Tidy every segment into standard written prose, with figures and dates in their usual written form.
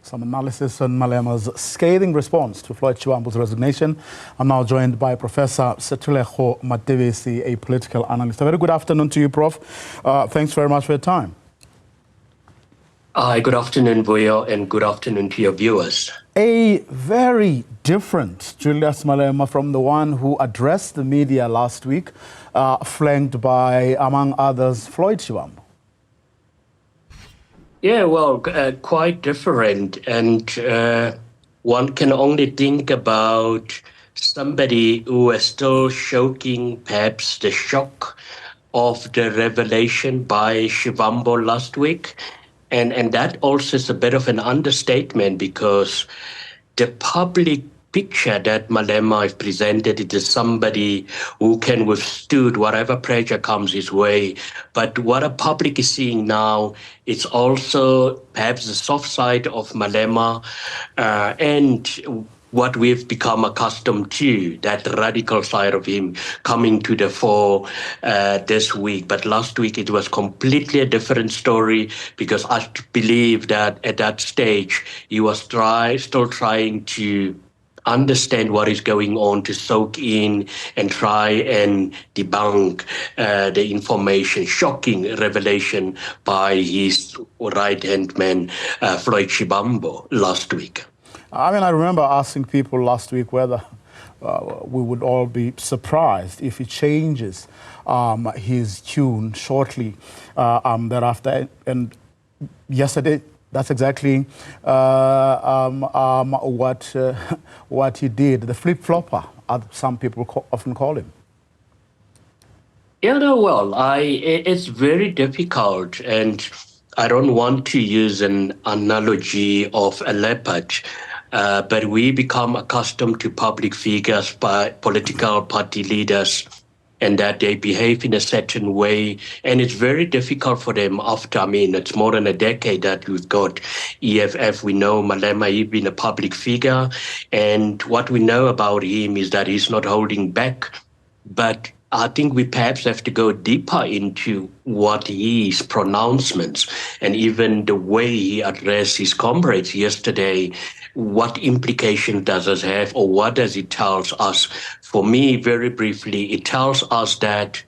some analysis on Malema's scathing response to Floyd Shivambu's resignation. I'm now joined by Professor Sethulego Matebesi, a political analyst. A very good afternoon to you, Prof. Thanks very much for your time. Hi, good afternoon, Boyo, and good afternoon to your viewers. A very different Julius Malema from the one who addressed the media last week, flanked by, among others, Floyd Shivambu. Yeah, well, quite different. And one can only think about somebody who is still shocking perhaps the shock of the revelation by Shivambu last week. And that also is a bit of an understatement, because the public picture that Malema has presented, it is somebody who can withstand whatever pressure comes his way. But what the public is seeing now, it's also perhaps the soft side of Malema and what we've become accustomed to, that radical side of him coming to the fore this week. But last week it was completely a different story, because I believe that at that stage he was still trying to understand what is going on, to soak in and try and debunk the information, shocking revelation by his right-hand man, Floyd Shivambu, last week. I mean, I remember asking people last week whether we would all be surprised if he changes his tune shortly thereafter. And yesterday, that's exactly what he did. The flip-flopper, as some people often call him. Yeah, no, well, it's very difficult, and I don't want to use an analogy of a leopard, but we become accustomed to public figures, by political party leaders, and that they behave in a certain way. And it's very difficult for them after, I mean, it's more than a decade that we've got EFF. We know Malema, he's been a public figure. And what we know about him is that he's not holding back. But I think we perhaps have to go deeper into what his pronouncements and even the way he addressed his comrades yesterday, what implication does this have, or what does it tell us? For me, very briefly, it tells us that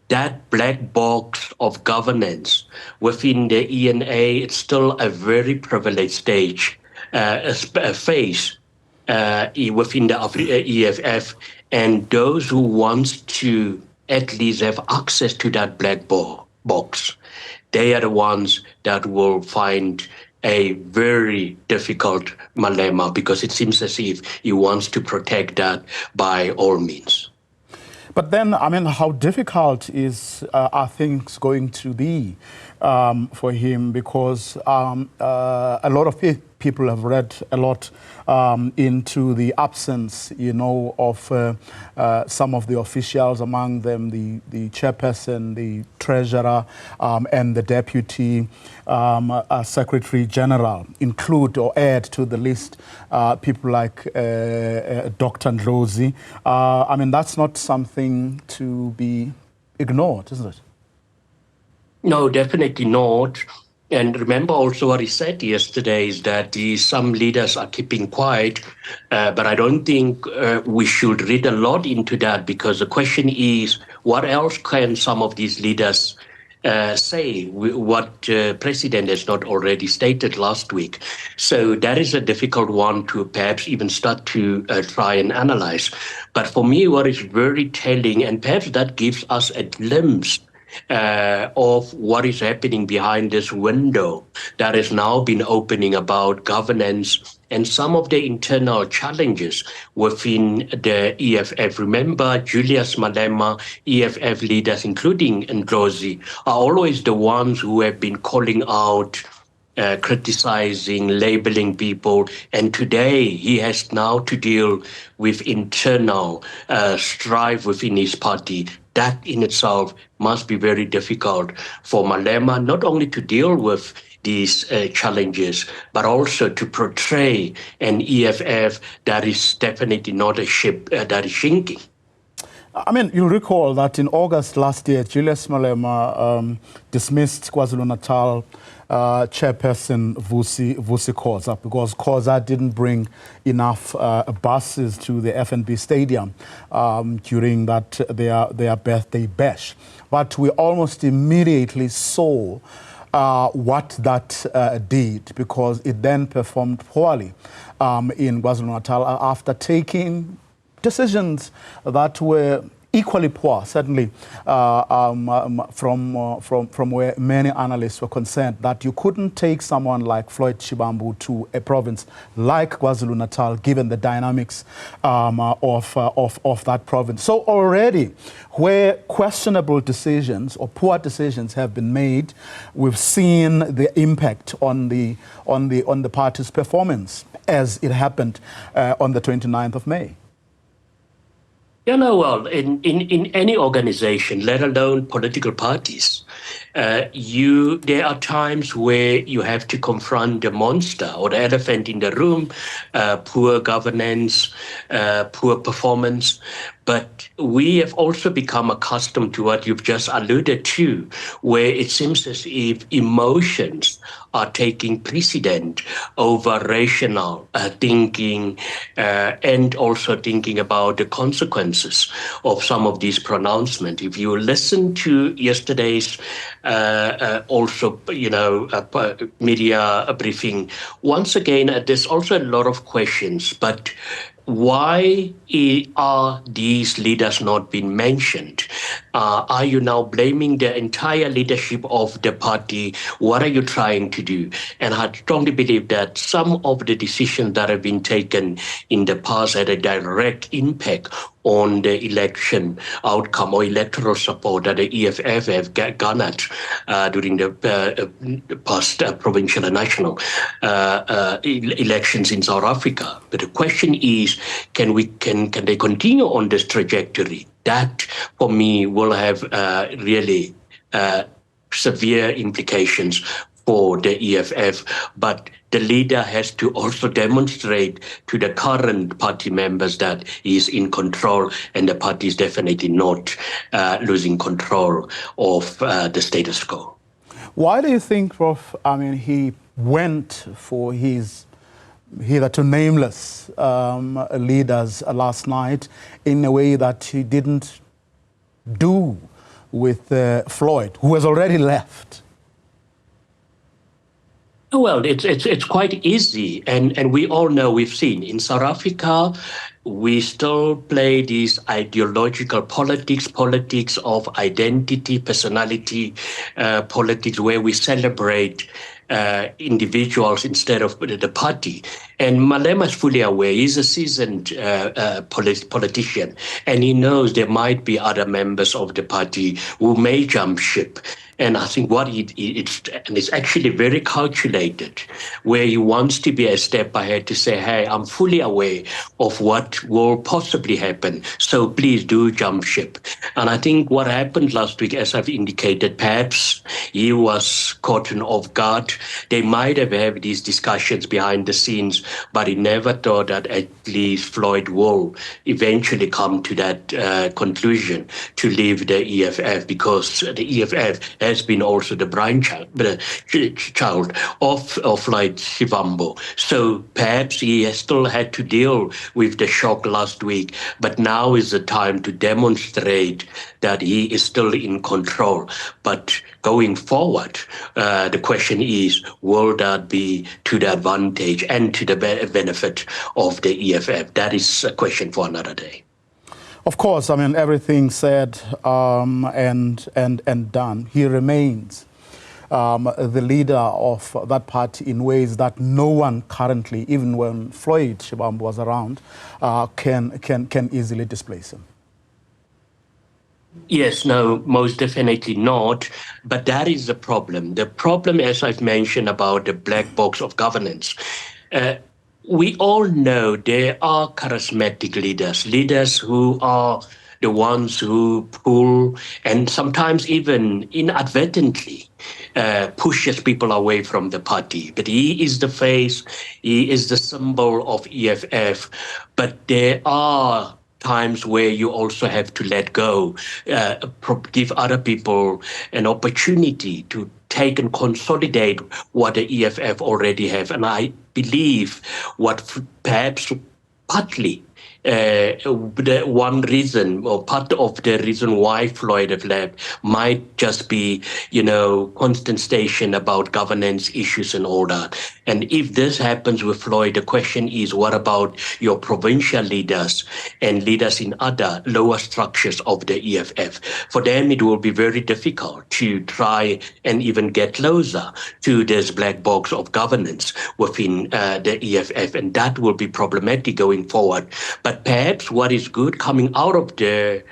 that black box of governance within the ENA, it's still a very privileged stage, a phase within the EFF, and those who want to at least have access to that black box, they are the ones that will find a very difficult Malema, because it seems as if he wants to protect that by all means. But then, I mean, how difficult are things going to be for him? Because a lot of people have read a lot into the absence, you know, of some of the officials, among them the chairperson, the treasurer, and the deputy secretary general. Include or add to the list people like Dr. Ndlozi. I mean, that's not something to be ignored, isn't it? No, definitely not. And remember also what he said yesterday is that some leaders are keeping quiet, but I don't think we should read a lot into that, because the question is, what else can some of these leaders say, what President has not already stated last week? So that is a difficult one to perhaps even start to try and analyze. But for me, what is very telling, and perhaps that gives us a glimpse of what is happening behind this window that has now been opening about governance and some of the internal challenges within the EFF. Remember, Julius Malema, EFF leaders, including Ndlozi, are always the ones who have been calling out, criticizing, labeling people. And today he has now to deal with internal strife within his party. That in itself must be very difficult for Malema, not only to deal with these challenges, but also to portray an EFF that is definitely not a ship that is sinking. I mean, you'll recall that in August last year, Julius Malema dismissed KwaZulu-Natal Chairperson Vusi Khoza, because Khoza didn't bring enough buses to the FNB Stadium during their birthday bash. But we almost immediately saw what that did, because it then performed poorly in KwaZulu-Natal after taking decisions that were equally poor, certainly from where many analysts were concerned, that you couldn't take someone like Floyd Shivambu to a province like KwaZulu-Natal, given the dynamics of that province. So already, where questionable decisions or poor decisions have been made, we've seen the impact on the party's performance, as it happened on the 29th of May. Well, in any organization, let alone political parties, there are times where you have to confront the monster or the elephant in the room, poor governance, poor performance. But we have also become accustomed to what you've just alluded to, where it seems as if emotions are taking precedent over rational thinking and also thinking about the consequences of some of these pronouncements. If you listen to yesterday's media briefing, once again, there's also a lot of questions, but why are these leaders not being mentioned? Are you now blaming the entire leadership of the party? What are you trying to do? And I strongly believe that some of the decisions that have been taken in the past had a direct impact on the election outcome or electoral support that the EFF have garnered during the past provincial and national elections in South Africa. But the question is, can they continue on this trajectory? That, for me, will have really severe implications for the EFF. But the leader has to also demonstrate to the current party members that he is in control, and the party is definitely not losing control of the status quo. Why do you think, Prof, he went for his hitherto nameless leaders last night in a way that he didn't do with Floyd, who has already left? Well, it's quite easy, and we all know, we've seen in South Africa, we still play these ideological politics of identity, personality, politics, where we celebrate individuals instead of the party. And Malema is fully aware. He's a seasoned politician, and he knows there might be other members of the party who may jump ship. And I think it's actually very calculated, where he wants to be a step ahead to say, hey, I'm fully aware of what will possibly happen, so please do jump ship. And I think what happened last week, as I've indicated, perhaps he was caught off guard. They might have had these discussions behind the scenes, but he never thought that at least Floyd will eventually come to that conclusion to leave the EFF, because the EFF has been also the brainchild of Floyd Shivambu. So perhaps he has still had to deal with the shock last week, but now is the time to demonstrate that he is still in control. But going forward, the question is, will that be to the advantage and to the benefit of the EFF? That is a question for another day. Of course, everything said and done. He remains the leader of that party in ways that no one currently, even when Floyd Shivambu was around, can easily displace him. Yes, no, most definitely not. But that is the problem. The problem, as I've mentioned, about the black box of governance. We all know there are charismatic leaders who are the ones who pull and sometimes even inadvertently pushes people away from the party. But he is the face, he is the symbol of EFF. But there are times where you also have to let go, give other people an opportunity to take and consolidate what the EFF already have. And I believe what perhaps partly the one reason or part of the reason why Floyd have left might just be, constant station about governance issues and all that. And if this happens with Floyd, the question is, what about your provincial leaders and leaders in other lower structures of the EFF? For them, it will be very difficult to try and even get closer to this black box of governance within the EFF, and that will be problematic going forward. But perhaps what is good coming out of the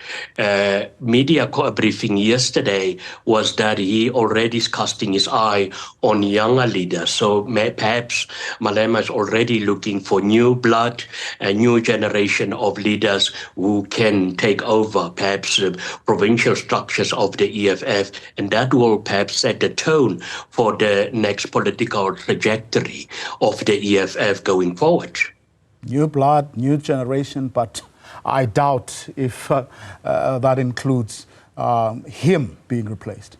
media briefing yesterday was that he already is casting his eye on younger leaders. So perhaps Malema is already looking for new blood, a new generation of leaders who can take over perhaps provincial structures of the EFF, and that will perhaps set the tone for the next political trajectory of the EFF going forward. New blood, new generation, but I doubt if that includes him being replaced.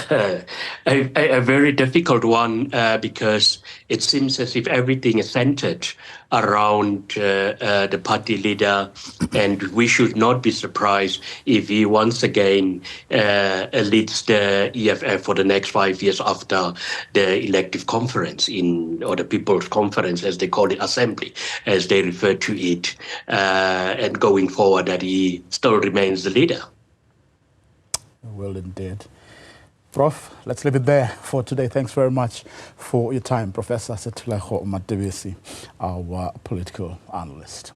A very difficult one because it seems as if everything is centered around the party leader, and we should not be surprised if he once again leads the EFF for the next 5 years after the elective conference or the People's Conference, as they call it, assembly, as they refer to it, and going forward that he still remains the leader. Well, indeed. Prof, let's leave it there for today. Thanks very much for your time, Professor Sethulego Matebesi, our political analyst.